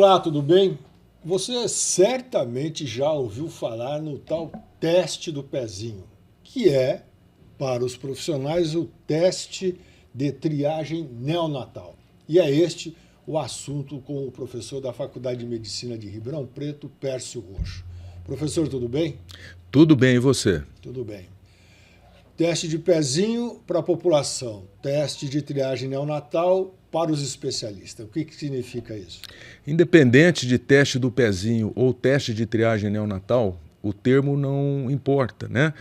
Olá, tudo bem? Você certamente já ouviu falar no tal teste do pezinho, que é, para os profissionais, o teste de triagem neonatal. E é este o assunto com o professor da Faculdade de Medicina de Ribeirão Preto, Pércio Roxo. Professor, tudo bem? Tudo bem, e você? Tudo bem. Teste de pezinho para a população, teste de triagem neonatal para os especialistas. O que significa isso? Independente de teste do pezinho ou teste de triagem neonatal, o termo não importa, né?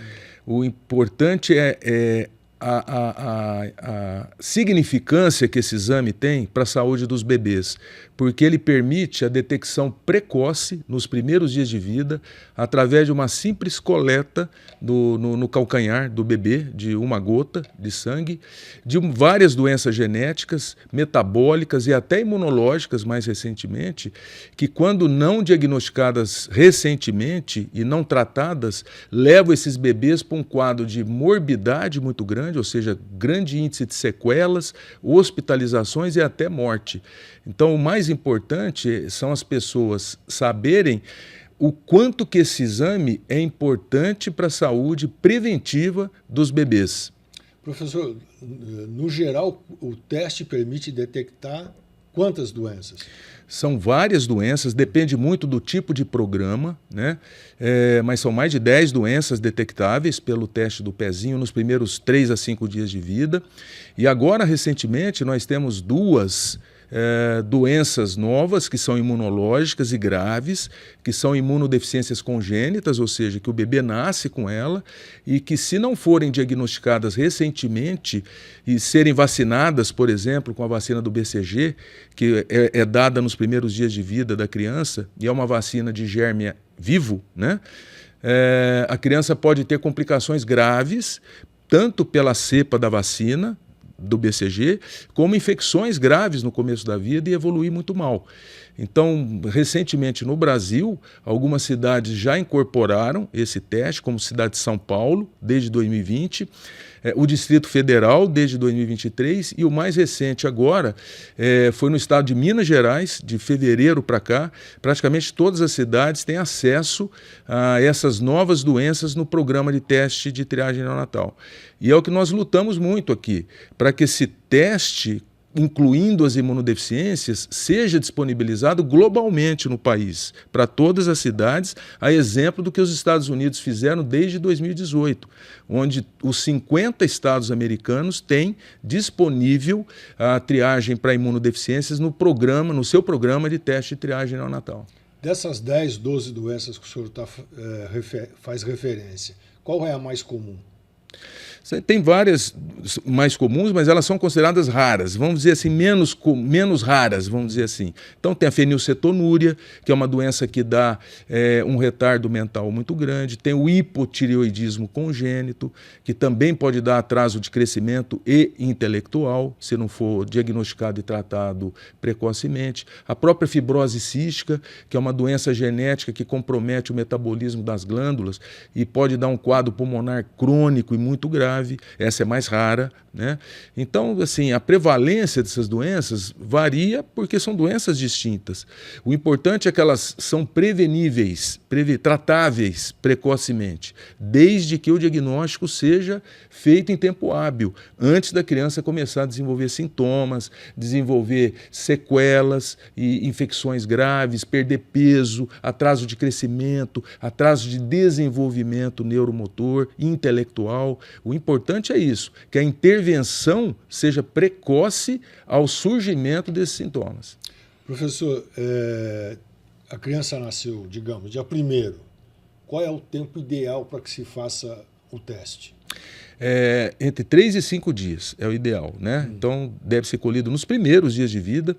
O importante é a significância que esse exame tem para a saúde dos bebês, porque ele permite a detecção precoce nos primeiros dias de vida, através de uma simples coleta no calcanhar do bebê, de uma gota de sangue, de várias doenças genéticas, metabólicas e até imunológicas mais recentemente, que quando não diagnosticadas recentemente e não tratadas, levam esses bebês para um quadro de morbidade muito grande, ou seja, grande índice de sequelas, hospitalizações e até morte. Então, o mais importante são as pessoas saberem o quanto que esse exame é importante para a saúde preventiva dos bebês. Professor, no geral, o teste permite detectar quantas doenças? São várias doenças, depende muito do tipo de programa, né? Mas são mais de 10 doenças detectáveis pelo teste do pezinho nos primeiros 3 a 5 dias de vida. E agora, recentemente, nós temos duas doenças novas que são imunológicas e graves, que são imunodeficiências congênitas, ou seja, que o bebê nasce com ela e que, se não forem diagnosticadas recentemente e serem vacinadas, por exemplo, com a vacina do BCG, que é dada nos primeiros dias de vida da criança, e é uma vacina de germe vivo, né? A criança pode ter complicações graves, tanto pela cepa da vacina, do BCG, como infecções graves no começo da vida e evoluir muito mal. Então, recentemente no Brasil, algumas cidades já incorporaram esse teste, como a cidade de São Paulo, desde 2020, o Distrito Federal, desde 2023, e o mais recente agora foi no estado de Minas Gerais, de fevereiro para cá. Praticamente todas as cidades têm acesso a essas novas doenças no programa de teste de triagem neonatal. E é o que nós lutamos muito aqui, para que esse teste, incluindo as imunodeficiências, seja disponibilizado globalmente no país, para todas as cidades, a exemplo do que os Estados Unidos fizeram desde 2018, onde os 50 estados americanos têm disponível a triagem para imunodeficiências no seu programa de teste de triagem neonatal. Dessas 10, 12 doenças que o senhor faz referência, qual é a mais comum? Tem várias mais comuns, mas elas são consideradas raras, vamos dizer assim, menos raras, vamos dizer assim. Então tem a fenilcetonúria, que é uma doença que dá um retardo mental muito grande, tem o hipotireoidismo congênito, que também pode dar atraso de crescimento e intelectual, se não for diagnosticado e tratado precocemente. A própria fibrose cística, que é uma doença genética que compromete o metabolismo das glândulas e pode dar um quadro pulmonar crônico e muito grave. Essa é mais rara, né? Então, assim, a prevalência dessas doenças varia porque são doenças distintas. O importante é que elas são preveníveis, tratáveis precocemente, desde que o diagnóstico seja feito em tempo hábil, antes da criança começar a desenvolver sintomas, desenvolver sequelas e infecções graves, perder peso, atraso de crescimento, atraso de desenvolvimento neuromotor e intelectual. O importante é isso, que a intervenção seja precoce ao surgimento desses sintomas. Professor, a criança nasceu, digamos, dia 1º. Qual é o tempo ideal para que se faça o teste? Entre 3 e 5 dias é o ideal, né? Então deve ser colhido nos primeiros dias de vida,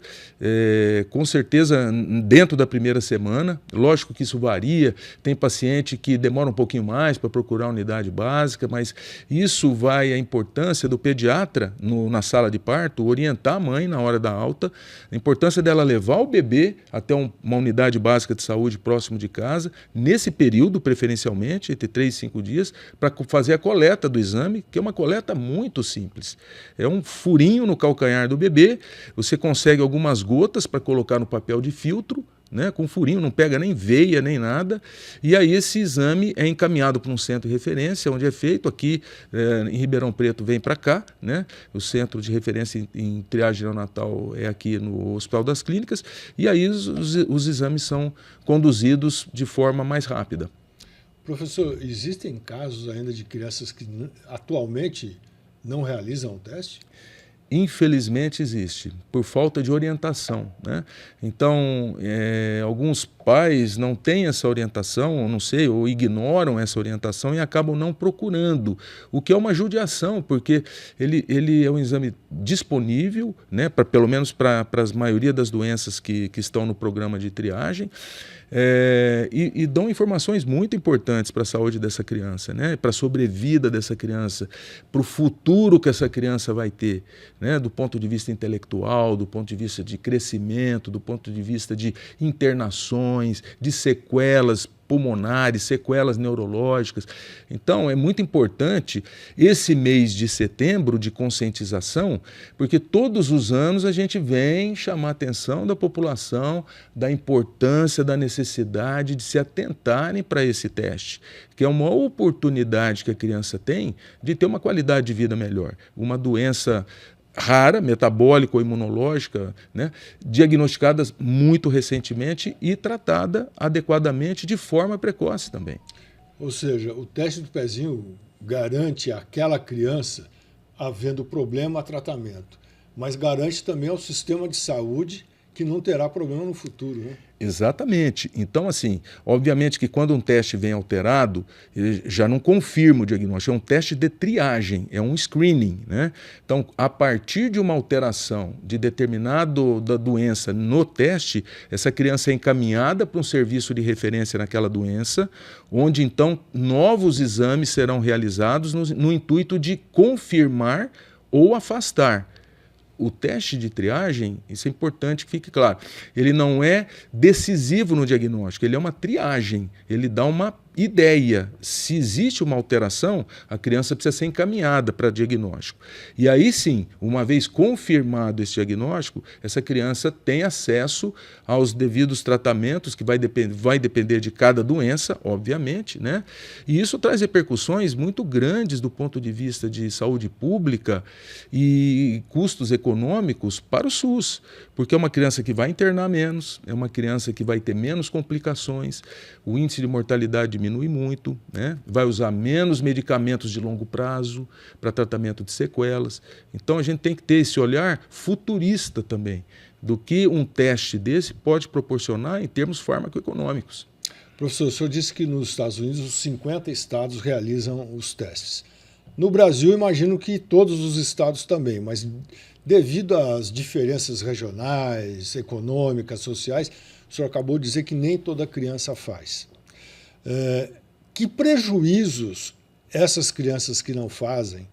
com certeza dentro da primeira semana. Lógico que isso varia, tem paciente que demora um pouquinho mais para procurar a unidade básica, mas isso vai à importância do pediatra na sala de parto orientar a mãe na hora da alta, a importância dela levar o bebê até uma unidade básica de saúde próximo de casa, nesse período preferencialmente, entre 3 e 5 dias, para fazer a coleta do exame exame, que é uma coleta muito simples. É um furinho no calcanhar do bebê, você consegue algumas gotas para colocar no papel de filtro, né, com furinho, não pega nem veia, nem nada, e aí esse exame é encaminhado para um centro de referência, onde é feito aqui em Ribeirão Preto, vem para cá, né, o centro de referência em triagem neonatal é aqui no Hospital das Clínicas, e aí os exames são conduzidos de forma mais rápida. Professor, existem casos ainda de crianças que atualmente não realizam o teste? Infelizmente existe, por falta de orientação, né? Então, alguns pais não têm essa orientação, não sei, ou ignoram essa orientação e acabam não procurando, o que é uma judiação, porque ele é um exame disponível, né, pelo menos para a maioria das doenças que estão no programa de triagem, e dão informações muito importantes para a saúde dessa criança, né? Para a sobrevida dessa criança, para o futuro que essa criança vai ter, né? Do ponto de vista intelectual, do ponto de vista de crescimento, do ponto de vista de internações, de sequelas pulmonares, sequelas neurológicas. Então, é muito importante esse mês de setembro de conscientização, porque todos os anos a gente vem chamar a atenção da população da importância, da necessidade de se atentarem para esse teste, que é uma oportunidade que a criança tem de ter uma qualidade de vida melhor. Uma doença rara, metabólica ou imunológica, né, diagnosticadas muito recentemente e tratada adequadamente de forma precoce também. Ou seja, o teste do pezinho garante àquela criança, havendo problema, tratamento, mas garante também ao sistema de saúde que não terá problema no futuro, né? Exatamente. Então, assim, obviamente que quando um teste vem alterado, ele já não confirma o diagnóstico, é um teste de triagem, é um screening, né? Então, a partir de uma alteração de determinada doença no teste, essa criança é encaminhada para um serviço de referência naquela doença, onde então novos exames serão realizados no intuito de confirmar ou afastar. O teste de triagem, isso é importante que fique claro, ele não é decisivo no diagnóstico, ele é uma triagem, ele dá uma ideia. Se existe uma alteração, a criança precisa ser encaminhada para diagnóstico. E aí sim, uma vez confirmado esse diagnóstico, essa criança tem acesso aos devidos tratamentos, que vai depender de cada doença, obviamente, né? E isso traz repercussões muito grandes do ponto de vista de saúde pública e custos econômicos para o SUS, porque é uma criança que vai internar menos, é uma criança que vai ter menos complicações, o índice de mortalidade diminui muito, né? Vai usar menos medicamentos de longo prazo para tratamento de sequelas. Então a gente tem que ter esse olhar futurista também, do que um teste desse pode proporcionar em termos farmacoeconômicos. Professor, o senhor disse que nos Estados Unidos os 50 estados realizam os testes. No Brasil, imagino que todos os estados também, mas devido às diferenças regionais, econômicas, sociais, o senhor acabou de dizer que nem toda criança faz. Que prejuízos essas crianças que não fazem,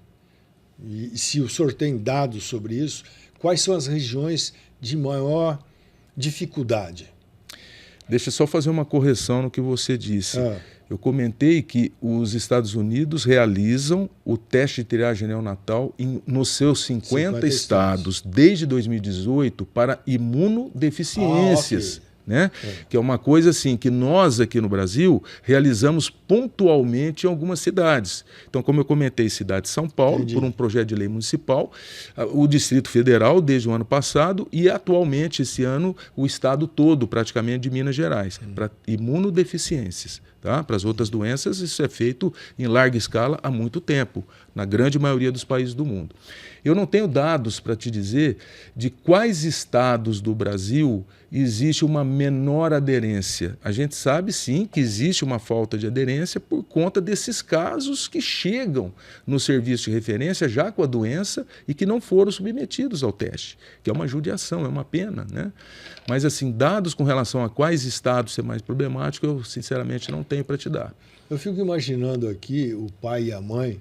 e se o senhor tem dados sobre isso, quais são as regiões de maior dificuldade? Deixa eu só fazer uma correção no que você disse. Eu comentei que os Estados Unidos realizam o teste de triagem neonatal nos seus 50 estados desde 2018 para imunodeficiências. Okay. Né? Que é uma coisa assim que nós aqui no Brasil realizamos pontualmente em algumas cidades. Então, como eu comentei, cidade de São Paulo, Entendi. por um projeto de lei municipal, o Distrito Federal desde o ano passado e atualmente esse ano o estado todo praticamente de Minas Gerais, para imunodeficiências. Tá? Para as outras doenças isso é feito em larga escala há muito tempo, na grande maioria dos países do mundo. Eu não tenho dados para te dizer de quais estados do Brasil existe uma menor aderência. A gente sabe sim que existe uma falta de aderência por conta desses casos que chegam no serviço de referência já com a doença e que não foram submetidos ao teste, que é uma judiação, é uma pena, né? Mas assim, dados com relação a quais estados ser mais problemático, eu sinceramente não tenho para te dar. Eu fico imaginando aqui o pai e a mãe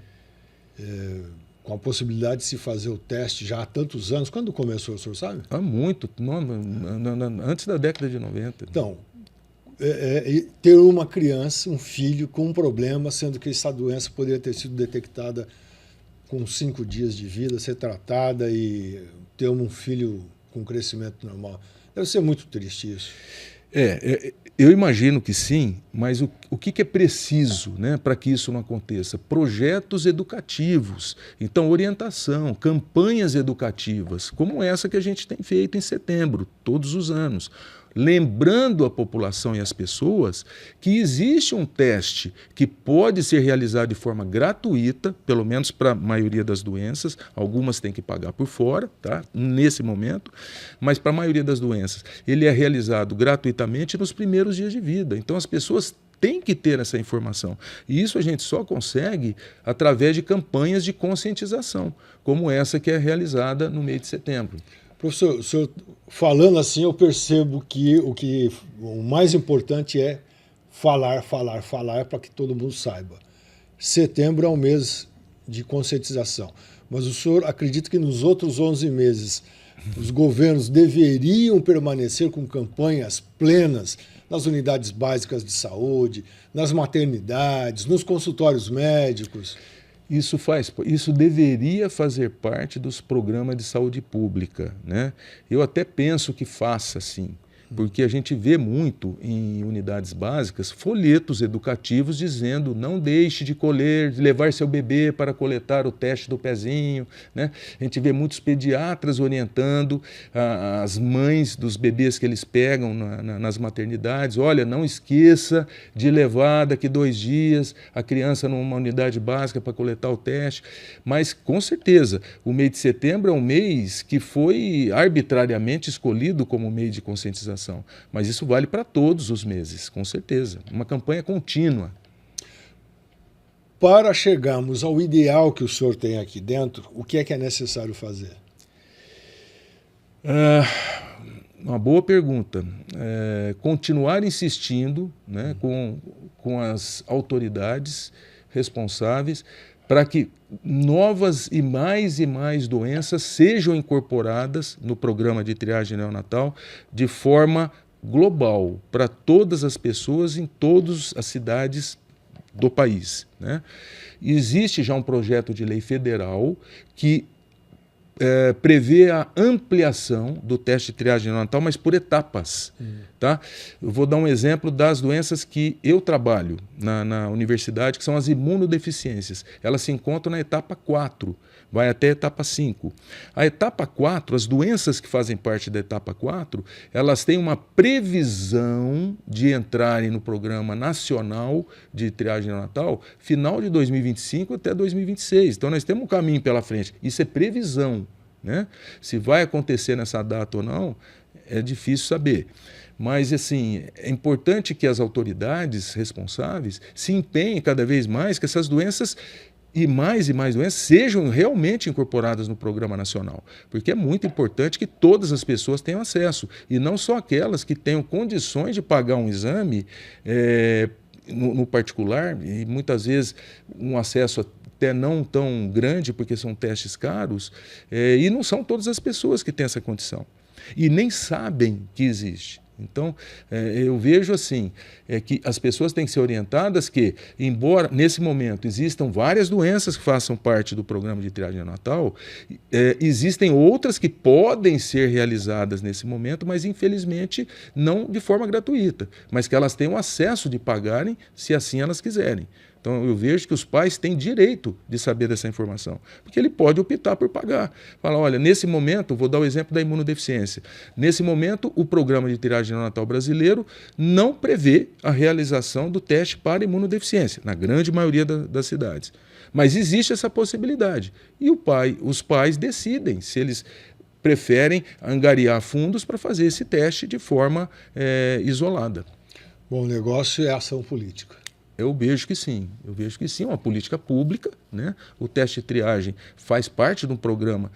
com a possibilidade de se fazer o teste já há tantos anos. Quando começou, o senhor sabe? Há muito, antes da década de 90. Então, ter uma criança, um filho com um problema, sendo que essa doença poderia ter sido detectada com 5 dias de vida, ser tratada e ter um filho com crescimento normal. Deve ser muito triste isso. Eu imagino que sim, mas o que é preciso, né, para que isso não aconteça? Projetos educativos, então orientação, campanhas educativas, como essa que a gente tem feito em setembro, todos os anos. Lembrando a população e as pessoas que existe um teste que pode ser realizado de forma gratuita, pelo menos para a maioria das doenças, algumas têm que pagar por fora, tá? Nesse momento, mas para a maioria das doenças ele é realizado gratuitamente nos primeiros dias de vida. Então as pessoas têm que ter essa informação. E isso a gente só consegue através de campanhas de conscientização, como essa que é realizada no mês de setembro. Professor, o senhor falando assim, eu percebo que o mais importante é falar para que todo mundo saiba. Setembro é um mês de conscientização, mas o senhor acredita que nos outros 11 meses os governos deveriam permanecer com campanhas plenas nas unidades básicas de saúde, nas maternidades, nos consultórios médicos? Isso deveria fazer parte dos programas de saúde pública, né? Eu até penso que faça, sim, porque a gente vê muito em unidades básicas folhetos educativos dizendo não deixe de levar seu bebê para coletar o teste do pezinho, né? A gente vê muitos pediatras orientando as mães dos bebês que eles pegam nas maternidades, olha, não esqueça de levar daqui 2 dias a criança numa unidade básica para coletar o teste, mas com certeza o mês de setembro é um mês que foi arbitrariamente escolhido como mês de conscientização. Mas isso vale para todos os meses, com certeza. Uma campanha contínua. Para chegarmos ao ideal que o senhor tem aqui dentro, o que é necessário fazer? Uma boa pergunta. Continuar insistindo, né, com as autoridades responsáveis para que novas e mais doenças sejam incorporadas no programa de triagem neonatal de forma global, para todas as pessoas em todas as cidades do país, né? Existe já um projeto de lei federal que prevê a ampliação do teste de triagem neonatal, mas por etapas. Tá? Eu vou dar um exemplo das doenças que eu trabalho na universidade, que são as imunodeficiências. Elas se encontram na etapa 4, vai até a etapa 5. A etapa 4, as doenças que fazem parte da etapa 4, elas têm uma previsão de entrarem no Programa Nacional de Triagem Neonatal final de 2025 até 2026. Então nós temos um caminho pela frente. Isso é previsão, né? Se vai acontecer nessa data ou não, é difícil saber. Mas, assim, é importante que as autoridades responsáveis se empenhem cada vez mais que essas doenças e mais doenças sejam realmente incorporadas no Programa Nacional. Porque é muito importante que todas as pessoas tenham acesso, e não só aquelas que tenham condições de pagar um exame no particular, e muitas vezes um acesso até não tão grande, porque são testes caros, e não são todas as pessoas que têm essa condição. E nem sabem que existe. Então, eu vejo assim, que as pessoas têm que ser orientadas que, embora nesse momento existam várias doenças que façam parte do programa de triagem neonatal, existem outras que podem ser realizadas nesse momento, mas infelizmente não de forma gratuita, mas que elas tenham acesso de pagarem se assim elas quiserem. Então, eu vejo que os pais têm direito de saber dessa informação, porque ele pode optar por pagar. Fala, olha, nesse momento, vou dar o exemplo da imunodeficiência, nesse momento o programa de triagem neonatal brasileiro não prevê a realização do teste para imunodeficiência, na grande maioria das cidades. Mas existe essa possibilidade. E os pais decidem se eles preferem angariar fundos para fazer esse teste de forma isolada. Bom, o negócio é ação política. Eu vejo que sim, é uma política pública, né? O teste de triagem faz parte de um programa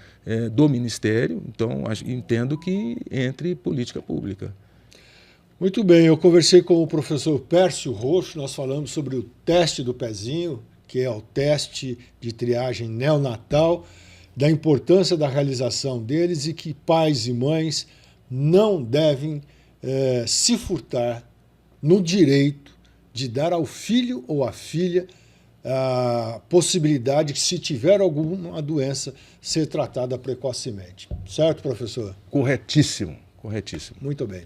do Ministério, então entendo que entre política pública. Muito bem, eu conversei com o professor Pércio Roxo, nós falamos sobre o teste do pezinho, que é o teste de triagem neonatal, da importância da realização deles e que pais e mães não devem se furtar no direito de dar ao filho ou à filha a possibilidade de, se tiver alguma doença, ser tratada precocemente. Certo, professor? Corretíssimo, corretíssimo. Muito bem.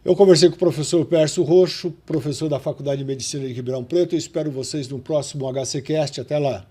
Eu conversei com o professor Pércio Roxo, professor da Faculdade de Medicina de Ribeirão Preto. Eu espero vocês no próximo HCCast. Até lá.